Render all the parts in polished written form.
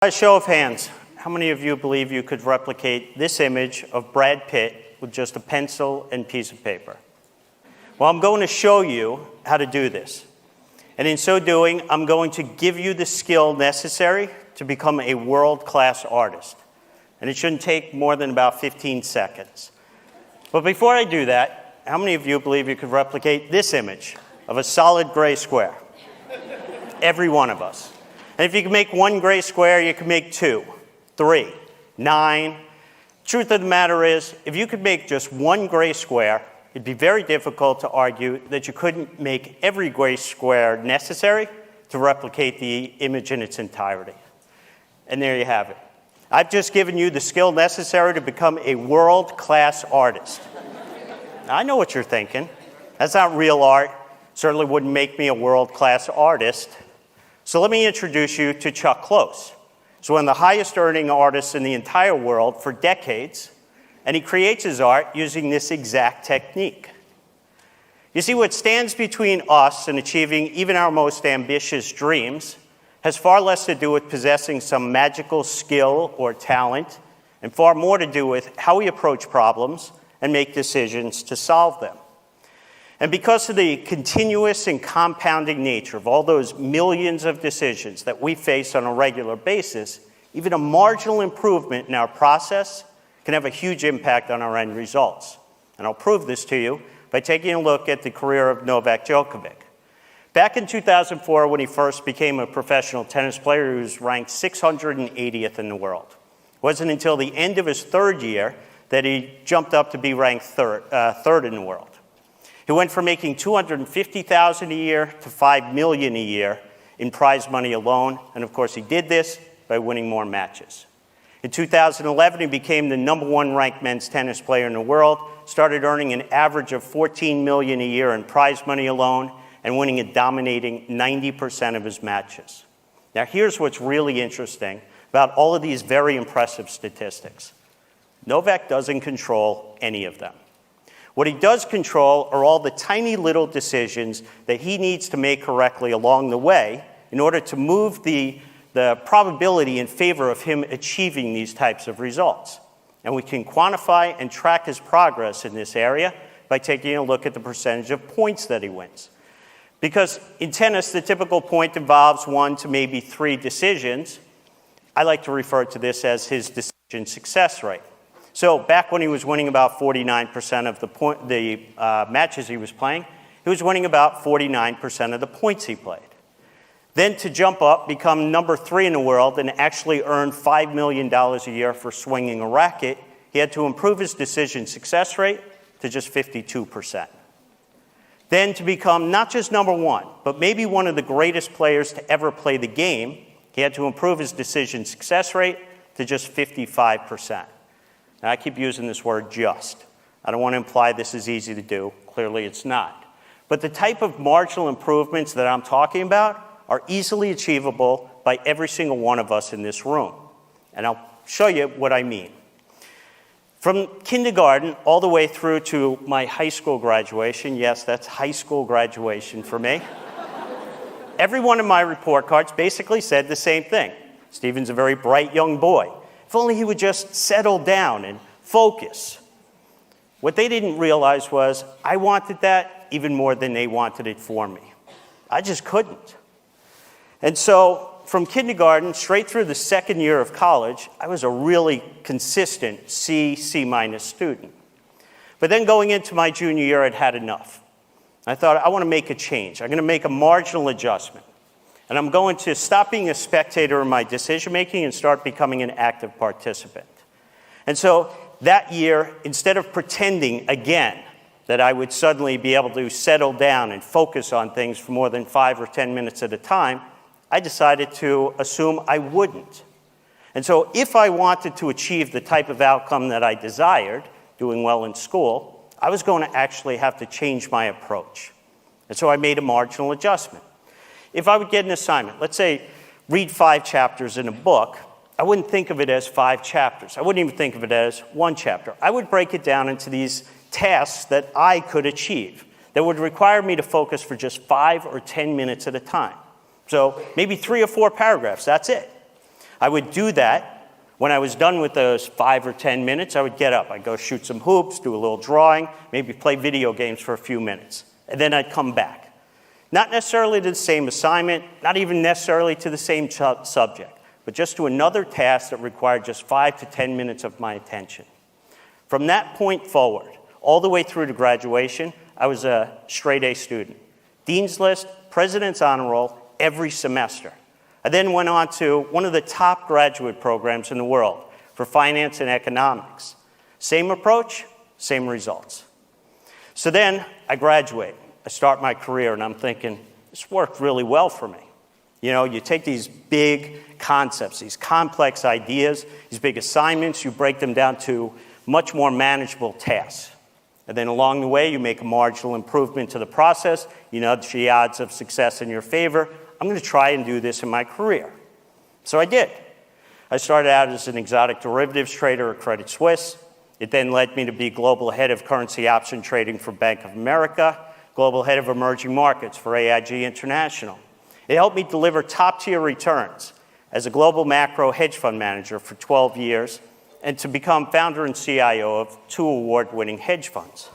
By a show of hands, how many of you believe you could replicate this image of Brad Pitt with just a pencil and piece of paper? Well, I'm going to show you how to do this. And in so doing, I'm going to give you the skill necessary to become a world-class artist. And it shouldn't take more than about 15 seconds. But before I do that, how many of you believe you could replicate this image of a solid gray square? Every one of us. And if you can make one gray square, you can make 2, 3, 9. Truth of the matter is, if you could make just one gray square, it'd be very difficult to argue that you couldn't make every gray square necessary to replicate the image in its entirety. And there you have it. I've just given you the skill necessary to become a world-class artist. Now, I know what you're thinking. That's not real art. Certainly wouldn't make me a world-class artist. So let me introduce you to Chuck Close. He's one of the highest earning artists in the entire world for decades, and he creates his art using this exact technique. You see, what stands between us and achieving even our most ambitious dreams has far less to do with possessing some magical skill or talent, and far more to do with how we approach problems and make decisions to solve them. And because of the continuous and compounding nature of all those millions of decisions that we face on a regular basis, even a marginal improvement in our process can have a huge impact on our end results. And I'll prove this to you by taking a look at the career of Novak Djokovic. Back in 2004, when he first became a professional tennis player, he was ranked 680th in the world. It wasn't until the end of his third year that he jumped up to be ranked third in the world. He went from making $250,000 a year to $5 million a year in prize money alone, and of course he did this by winning more matches. In 2011, he became the #1 ranked men's tennis player in the world, started earning an average of $14 million a year in prize money alone, and winning a dominating 90% of his matches. Now here's what's really interesting about all of these very impressive statistics. Novak doesn't control any of them. What he does control are all the tiny little decisions that he needs to make correctly along the way in order to move the probability in favor of him achieving these types of results. And we can quantify and track his progress in this area by taking a look at the percentage of points that he wins. Because in tennis, the typical point involves 1 to maybe 3 decisions. I like to refer to this as his decision success rate. So back when he was winning about 49% of the matches he was playing, he was winning about 49% of the points he played. Then to jump up, become #3 in the world, and actually earn $5 million a year for swinging a racket, he had to improve his decision success rate to just 52%. Then to become not just #1, but maybe one of the greatest players to ever play the game, he had to improve his decision success rate to just 55%. Now, I keep using this word just. I don't want to imply this is easy to do. Clearly, it's not. But the type of marginal improvements that I'm talking about are easily achievable by every single one of us in this room. And I'll show you what I mean. From kindergarten all the way through to my high school graduation, yes, that's high school graduation for me, every one of my report cards basically said the same thing. Stephen's a very bright young boy. If only he would just settle down and focus. What they didn't realize was I wanted that even more than they wanted it for me. I just couldn't. And so from kindergarten straight through the second year of college, I was a really consistent C student. But then going into my junior year, I'd had enough. I thought, I want to make a change. I'm going to make a marginal adjustment. And I'm going to stop being a spectator in my decision-making and start becoming an active participant. And so that year, instead of pretending again that I would suddenly be able to settle down and focus on things for more than 5 or 10 minutes at a time, I decided to assume I wouldn't. And so if I wanted to achieve the type of outcome that I desired, doing well in school, I was going to actually have to change my approach. And so I made a marginal adjustment. If I would get an assignment, let's say read 5 chapters in a book, I wouldn't think of it as 5 chapters. I wouldn't even think of it as 1 chapter. I would break it down into these tasks that I could achieve that would require me to focus for just 5 or 10 minutes at a time. So maybe 3 or 4 paragraphs, that's it. I would do that. When I was done with those 5 or 10 minutes, I would get up. I'd go shoot some hoops, do a little drawing, maybe play video games for a few minutes. And then I'd come back. Not necessarily to the same assignment, not even necessarily to the same subject, but just to another task that required just 5 to 10 minutes of my attention. From that point forward, all the way through to graduation, I was a straight A student. Dean's List, President's Honor Roll, every semester. I then went on to one of the top graduate programs in the world for finance and economics. Same approach, same results. So then I graduate. I start my career, and I'm thinking, this worked really well for me. You know, you take these big concepts, these complex ideas, these big assignments, you break them down to much more manageable tasks. And then along the way, you make a marginal improvement to the process, you nudge the odds of success in your favor. I'm going to try and do this in my career. So I did. I started out as an exotic derivatives trader at Credit Suisse. It then led me to be global head of currency option trading for Bank of America, global head of emerging markets for AIG International. It helped me deliver top-tier returns as a global macro hedge fund manager for 12 years and to become founder and CIO of 2 award-winning hedge funds.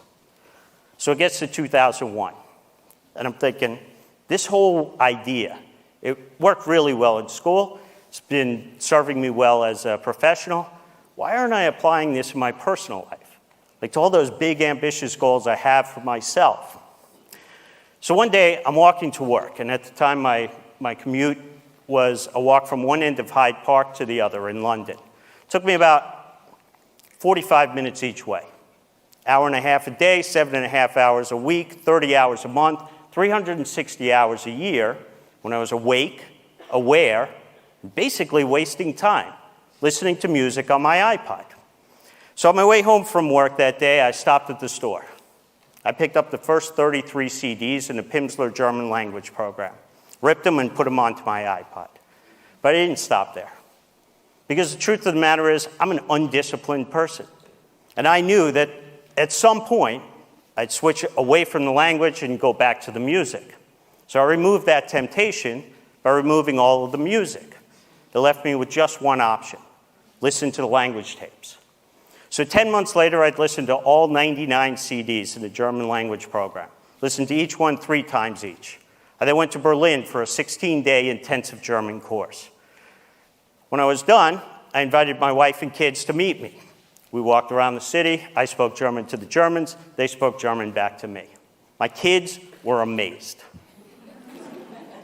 So it gets to 2001, and I'm thinking, this whole idea, it worked really well in school. It's been serving me well as a professional. Why aren't I applying this in my personal life? Like to all those big, ambitious goals I have for myself. So one day, I'm walking to work, and at the time, my commute was a walk from one end of Hyde Park to the other in London. It took me about 45 minutes each way. Hour and a half a day, 7.5 hours a week, 30 hours a month, 360 hours a year when I was awake, aware, basically wasting time listening to music on my iPod. So on my way home from work that day, I stopped at the store. I picked up the first 33 CDs in the Pimsleur German language program, ripped them and put them onto my iPod. But I didn't stop there. Because the truth of the matter is, I'm an undisciplined person. And I knew that at some point, I'd switch away from the language and go back to the music. So I removed that temptation by removing all of the music. It left me with just one option: listen to the language tapes. So 10 months later, I'd listened to all 99 CDs in the German language program, listened to each one 3 times each. I then went to Berlin for a 16-day intensive German course. When I was done, I invited my wife and kids to meet me. We walked around the city. I spoke German to the Germans. They spoke German back to me. My kids were amazed.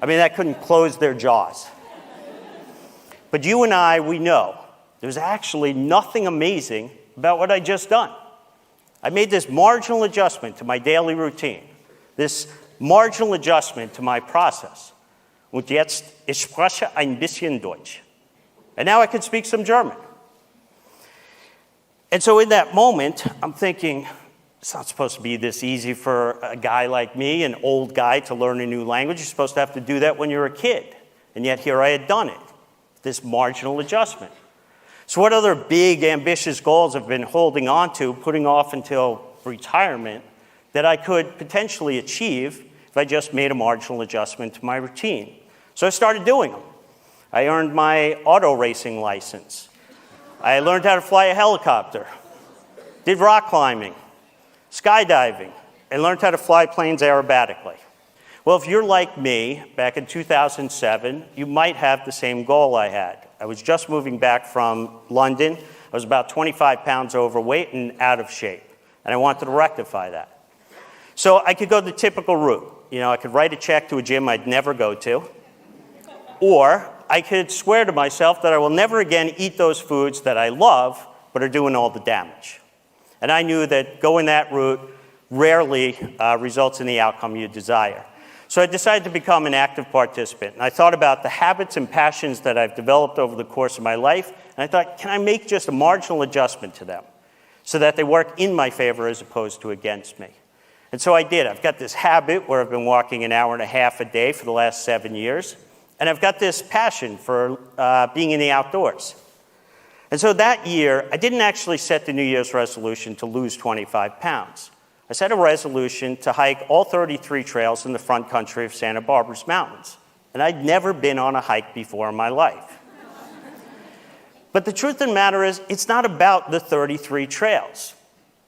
I mean, I couldn't close their jaws. But you and I, we know there's actually nothing amazing about what I just done. I made this marginal adjustment to my daily routine, this marginal adjustment to my process. Und jetzt, ich spreche ein bisschen Deutsch. And now I could speak some German. And so in that moment, I'm thinking, it's not supposed to be this easy for a guy like me, an old guy, to learn a new language. You're supposed to have to do that when you're a kid. And yet here I had done it, this marginal adjustment. So what other big, ambitious goals I've been holding on to, putting off until retirement, that I could potentially achieve if I just made a marginal adjustment to my routine? So I started doing them. I earned my auto racing license. I learned how to fly a helicopter, did rock climbing, skydiving, and learned how to fly planes aerobatically. Well, if you're like me, back in 2007, you might have the same goal I had. I was just moving back from London. I was about 25 pounds overweight and out of shape, and I wanted to rectify that. So I could go the typical route. You know, I could write a check to a gym I'd never go to, or I could swear to myself that I will never again eat those foods that I love but are doing all the damage. And I knew that going that route rarely results in the outcome you desire. So I decided to become an active participant. And I thought about the habits and passions that I've developed over the course of my life, and I thought, can I make just a marginal adjustment to them so that they work in my favor as opposed to against me? And so I did. I've got this habit where I've been walking an hour and a half a day for the last 7 years. And I've got this passion for being in the outdoors. And so that year, I didn't actually set the New Year's resolution to lose 25 pounds. I set a resolution to hike all 33 trails in the front country of Santa Barbara's mountains. And I'd never been on a hike before in my life. But the truth of the matter is, it's not about the 33 trails.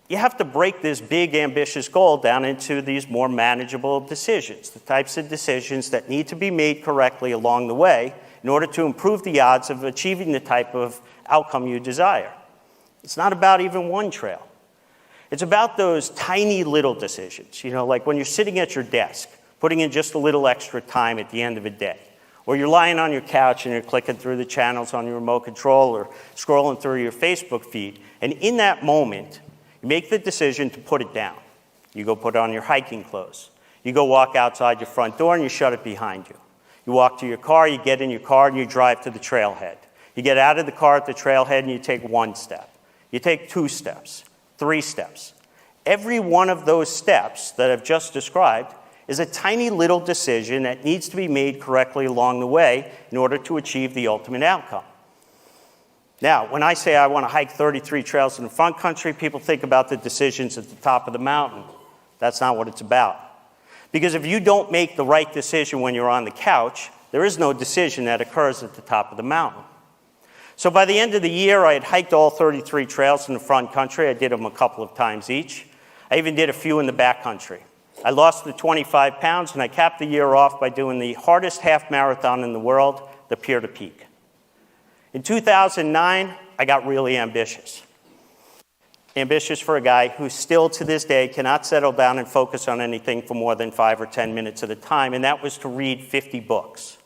You have to break this big, ambitious goal down into these more manageable decisions, the types of decisions that need to be made correctly along the way in order to improve the odds of achieving the type of outcome you desire. It's not about even one trail. It's about those tiny little decisions, like when you're sitting at your desk, putting in just a little extra time at the end of a day. Or you're lying on your couch and you're clicking through the channels on your remote control or scrolling through your Facebook feed. And in that moment, you make the decision to put it down. You go put on your hiking clothes. You go walk outside your front door and you shut it behind you. You walk to your car, you get in your car, and you drive to the trailhead. You get out of the car at the trailhead and you take one step. You take 2 steps, 3 steps. Every one of those steps that I've just described is a tiny little decision that needs to be made correctly along the way in order to achieve the ultimate outcome. Now, when I say I want to hike 33 trails in the front country, people think about the decisions at the top of the mountain. That's not what it's about. Because if you don't make the right decision when you're on the couch, there is no decision that occurs at the top of the mountain. So by the end of the year, I had hiked all 33 trails in the front country. I did them a couple of times each. I even did a few in the back country. I lost the 25 pounds, and I capped the year off by doing the hardest half marathon in the world, the Pier to Peak. In 2009, I got really ambitious. Ambitious for a guy who still to this day cannot settle down and focus on anything for more than 5 or 10 minutes at a time, and that was to read 50 books.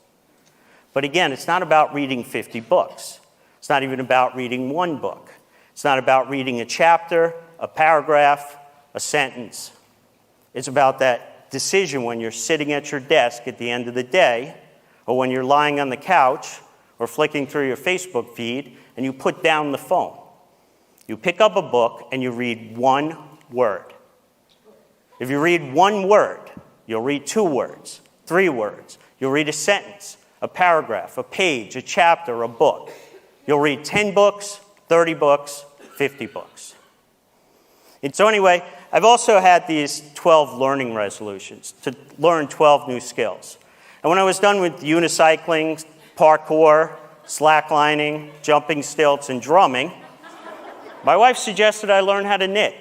But again, it's not about reading 50 books. It's not even about reading one book. It's not about reading a chapter, a paragraph, a sentence. It's about that decision when you're sitting at your desk at the end of the day, or when you're lying on the couch or flicking through your Facebook feed, and you put down the phone. You pick up a book and you read one word. If you read one word, you'll read 2 words, 3 words. You'll read a sentence, a paragraph, a page, a chapter, a book. You'll read 10 books, 30 books, 50 books. And so anyway, I've also had these 12 learning resolutions to learn 12 new skills. And when I was done with unicycling, parkour, slacklining, jumping stilts, and drumming, my wife suggested I learn how to knit.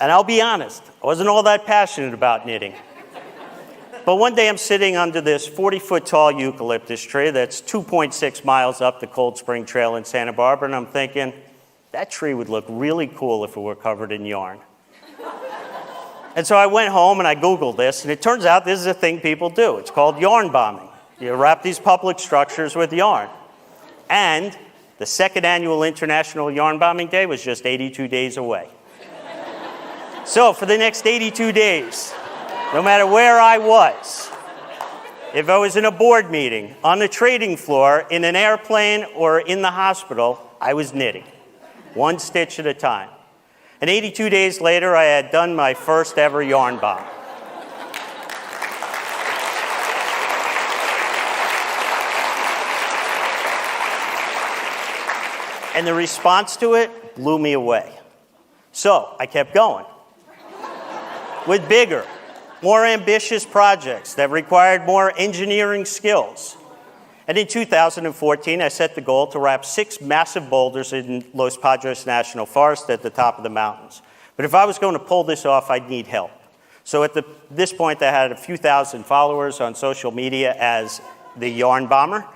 And I'll be honest, I wasn't all that passionate about knitting. But one day I'm sitting under this 40-foot tall eucalyptus tree that's 2.6 miles up the Cold Spring Trail in Santa Barbara, and I'm thinking, that tree would look really cool if it were covered in yarn. And so I went home and I Googled this, and it turns out this is a thing people do. It's called yarn bombing. You wrap these public structures with yarn. And the 2nd annual International Yarn Bombing Day was just 82 days away. So for the next 82 days, no matter where I was, if I was in a board meeting, on the trading floor, in an airplane, or in the hospital, I was knitting, 1 stitch at a time. And 82 days later, I had done my first ever yarn bomb. And the response to it blew me away. So I kept going with bigger, more ambitious projects that required more engineering skills. And in 2014, I set the goal to wrap 6 massive boulders in Los Padres National Forest at the top of the mountains. But if I was going to pull this off, I'd need help. So at this point, I had a few thousand followers on social media as the Yarn Bomber.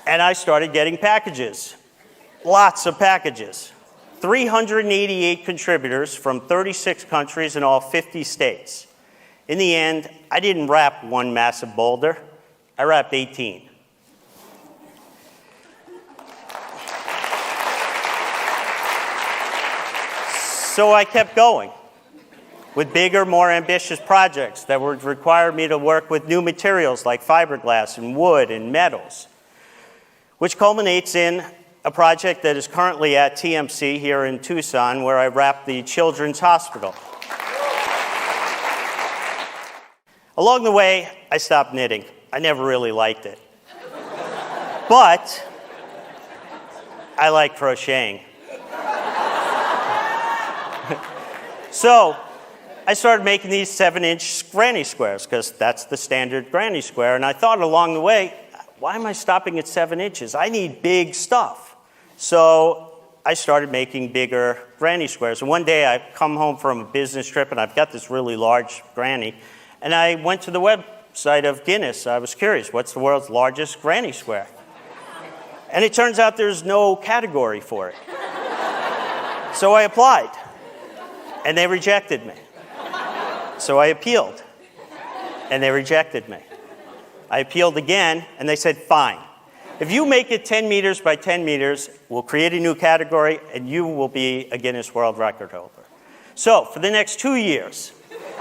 And I started getting packages, lots of packages. 388 contributors from 36 countries in all 50 states. In the end, I didn't wrap 1 massive boulder, I wrapped 18. So I kept going with bigger, more ambitious projects that would require me to work with new materials like fiberglass and wood and metals, which culminates in a project that is currently at TMC here in Tucson, where I wrapped the Children's Hospital. Along the way, I stopped knitting. I never really liked it. But I like crocheting. So I started making these 7-inch granny squares, because that's the standard granny square. And I thought along the way, why am I stopping at 7 inches? I need big stuff. So I started making bigger granny squares. And one day I come home from a business trip and I've got this really large granny. And I went to the website of Guinness. I was curious, what's the world's largest granny square? And it turns out there's no category for it. So I applied. And they rejected me. So I appealed. And they rejected me. I appealed again, and they said, fine. If you make it 10 meters by 10 meters, we'll create a new category, and you will be a Guinness World Record holder. So for the next 2 years,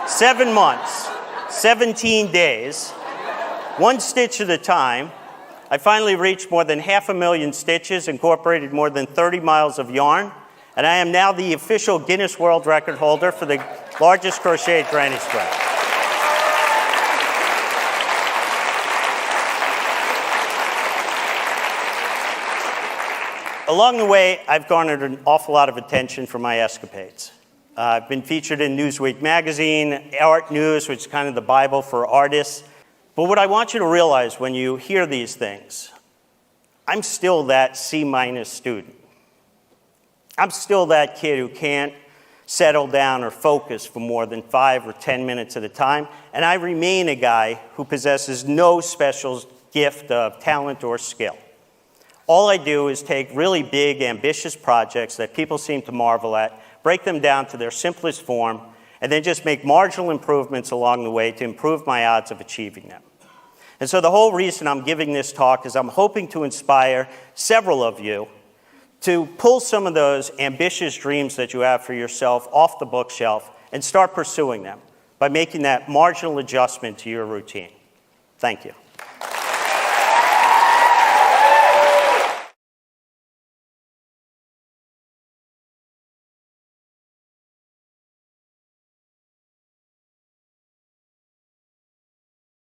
7 months, 17 days, 1 stitch at a time, I finally reached more than 500,000 stitches, incorporated more than 30 miles of yarn, and I am now the official Guinness World Record holder for the largest crocheted granny square. Along the way, I've garnered an awful lot of attention for my escapades. I've been featured in Newsweek magazine, Art News, which is kind of the Bible for artists. But what I want you to realize when you hear these things, I'm still that C- student. I'm still that kid who can't settle down or focus for more than 5 or 10 minutes at a time. And I remain a guy who possesses no special gift of talent or skill. All I do is take really big, ambitious projects that people seem to marvel at, break them down to their simplest form, and then just make marginal improvements along the way to improve my odds of achieving them. And so the whole reason I'm giving this talk is I'm hoping to inspire several of you to pull some of those ambitious dreams that you have for yourself off the bookshelf and start pursuing them by making that marginal adjustment to your routine. Thank you.